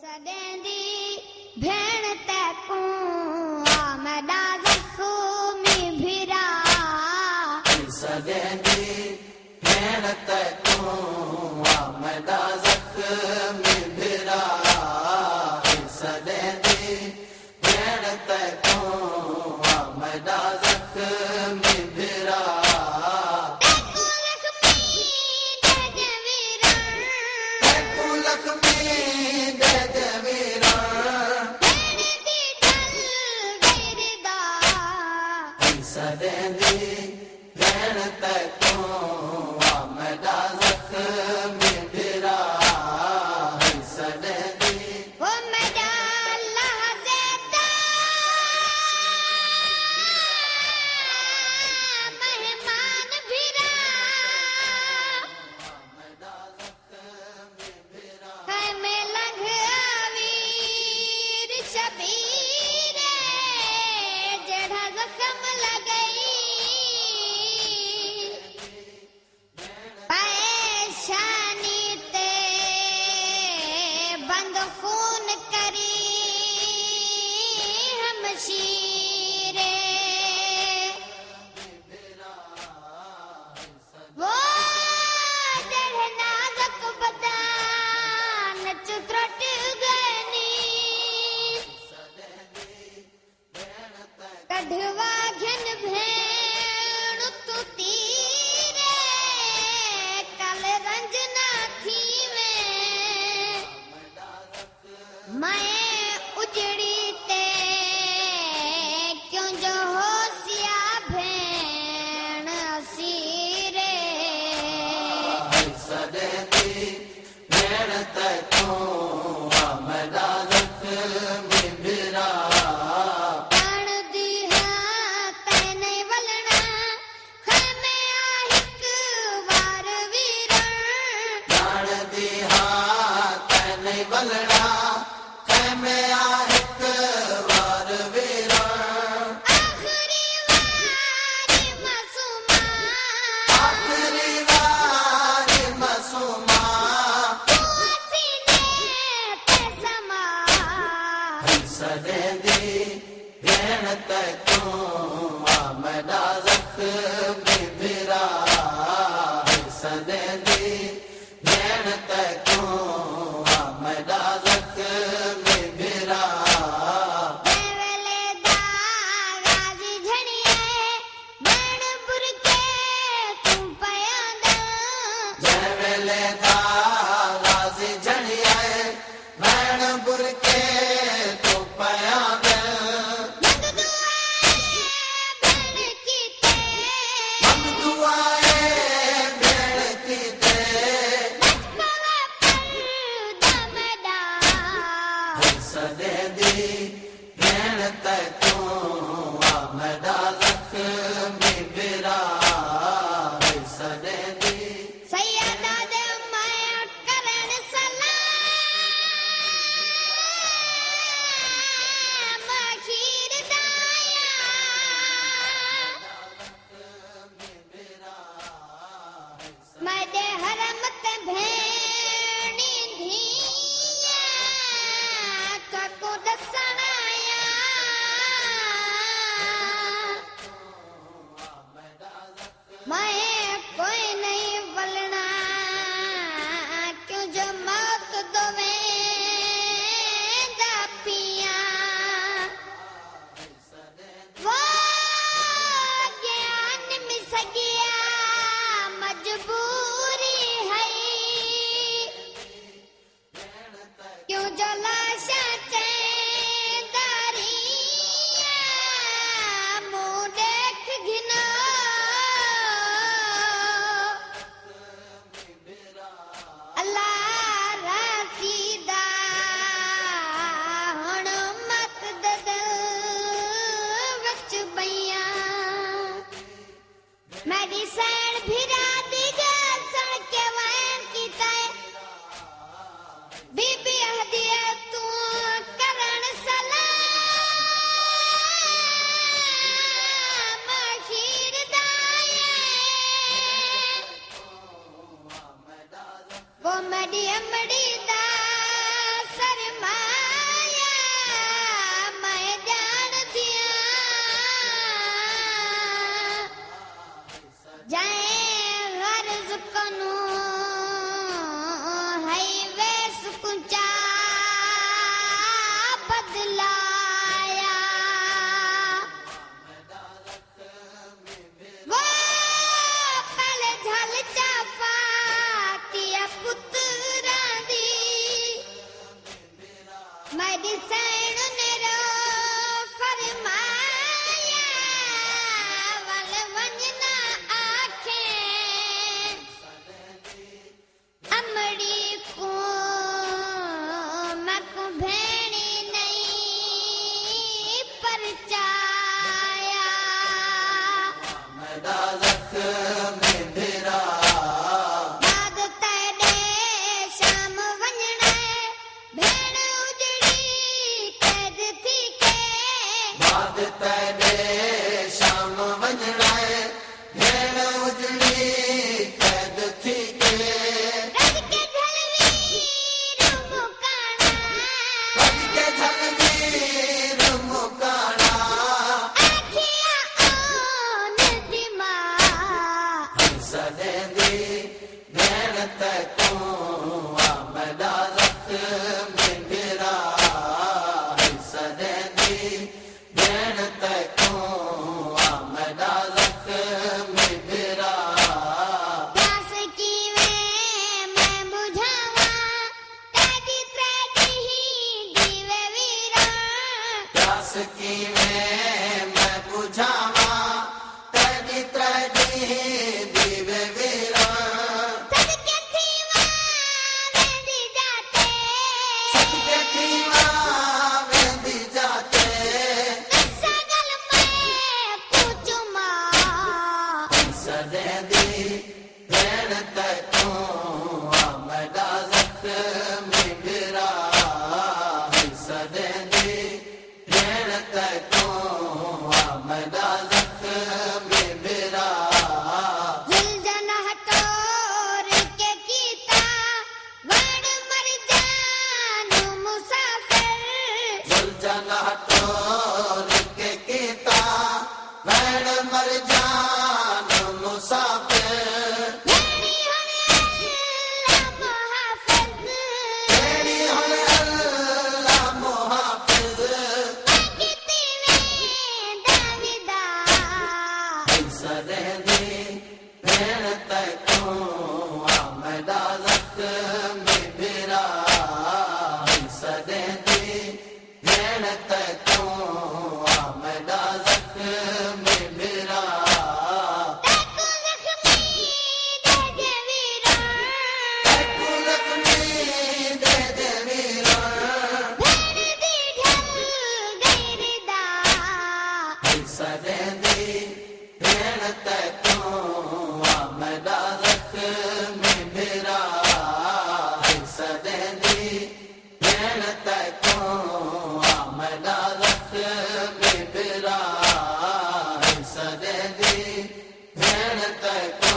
सदेंदी भेण तैकूं आमदा ज़ख़्मी भिरा सदेंदी भेण तैकूं आमदा ज़ख़्मी भिरा सदेंदी भेण तैकूं आमदा ज़ख़्मी भिरा सदेंदी भेण तैकूं आमदा ज़ख़्मी भिरा सदेंदी वो मेरा अल्लाह ज़ेदा मेहमान भिरा आमदा ज़ख़्मी भिरा है में लंघ वीर शबीर जड़ा ज़ख़्म लगई परेशानी ते बंद खून करी हमशीरे वो जड़े नाज़ुक बदान चुत्रट गनी कढ़वा घिन भेण तू तीरे कल रंज ना थी मैं उजड़ी ते क्यों जो होशिया भेण असीरे सदेंदी भेण तैकूं आमदा ज़ख़्मी भिरा ताण दी हाँ तैने वलना खैमे आ हिक वार वीरण दी हा तैने वलड़ा खैमे आ हिक वार वीरण आखिरी वारी मासूमा आखिरी वारी मासूमा तू सीने ते समा सदेंदी भेण तैकूं आमदा ज़ख़्मी भिरा सदेंदी भेण तैकूं आमदा ज़ख़्मी भिरा वेले दा गाजी झणिए भेण बुरके तू पयांदा जै वेले दा गाज़ी झणिए भेण बुरके तूं पयां मद दुआए भेण कीते मम दुआए भेण कीते बचपवा पर्दा मेदा सदेंदी भेण तैकूं आमदा ज़ख़्मी भिरा सदेंदी सैयदा दे मैं करण सलाम खीर दाया मदे हरम ते भेणी धिया कको दसणाया मैं कोई नहीं वलना क्यों जो मौत दोवे दा पिया वो ज्ञान मिस गया मजबूरी है क्यों जो लाशा चैदारिया मुँह देख घिनो अल्लाह रासीदा हुण मत ददल वच बइया मेरी सैन भिरा दी गल सुन के वैन कीता है बीबी हदिया तू मैं दिसण नेरो फरमाया वल वंजना आखे अमड़ी को मको भेणी नहीं परचाया मेरा जख्म बिरा बाद तेरे शाम वंजना भेण उजड़ी कैद थी के बाद तेरे शाम वंजना भेण उजड़ी कैद थी के रज के झलवीर मुकाना रज के झलवीर मुकाना आखिया ओन दिमा सदेंदी भेण तू मेरा जख्म बिरा सदेंदी भेण तू मेरा जख्म बिरा प्यास की मैं बुझावा तेरी त्रेडी ही दीवे वीरा प्यास की मैं बुझावा तेरी त्रैडी दीवे वीरा सदके थीवा वेंदी जाते सदके थीवा वेंदी जाते सगल मैं पूछुमा सदेंदी भेण तू मेरा जख्म बिरा सदेंदी भेण तू मेरा जख्म बिरा जुलजन हटोर के कीता वण मर जानू मुसाफिर सुलझन हटोर के कीता भेण मर जान मुसाफिर भेणी हणे अल्लाह मुहाफिज भेणी हुन अल्लाह मुहाफिज किती वेंदा विदा सदेंदी भेण तू मेरा जख्म बिरा सदेंदी भेण तू मेरा जख्म बिरा तको लक्ष्मी दे दे वीरा तू लक्ष्मी दे दे वीरा भेण दी ढल गई दा सदेंदी भेण तू मेरा जख्म बिरा सदेंदी भेण तू मेरा जख्म बिरा सदेंदी भेण तू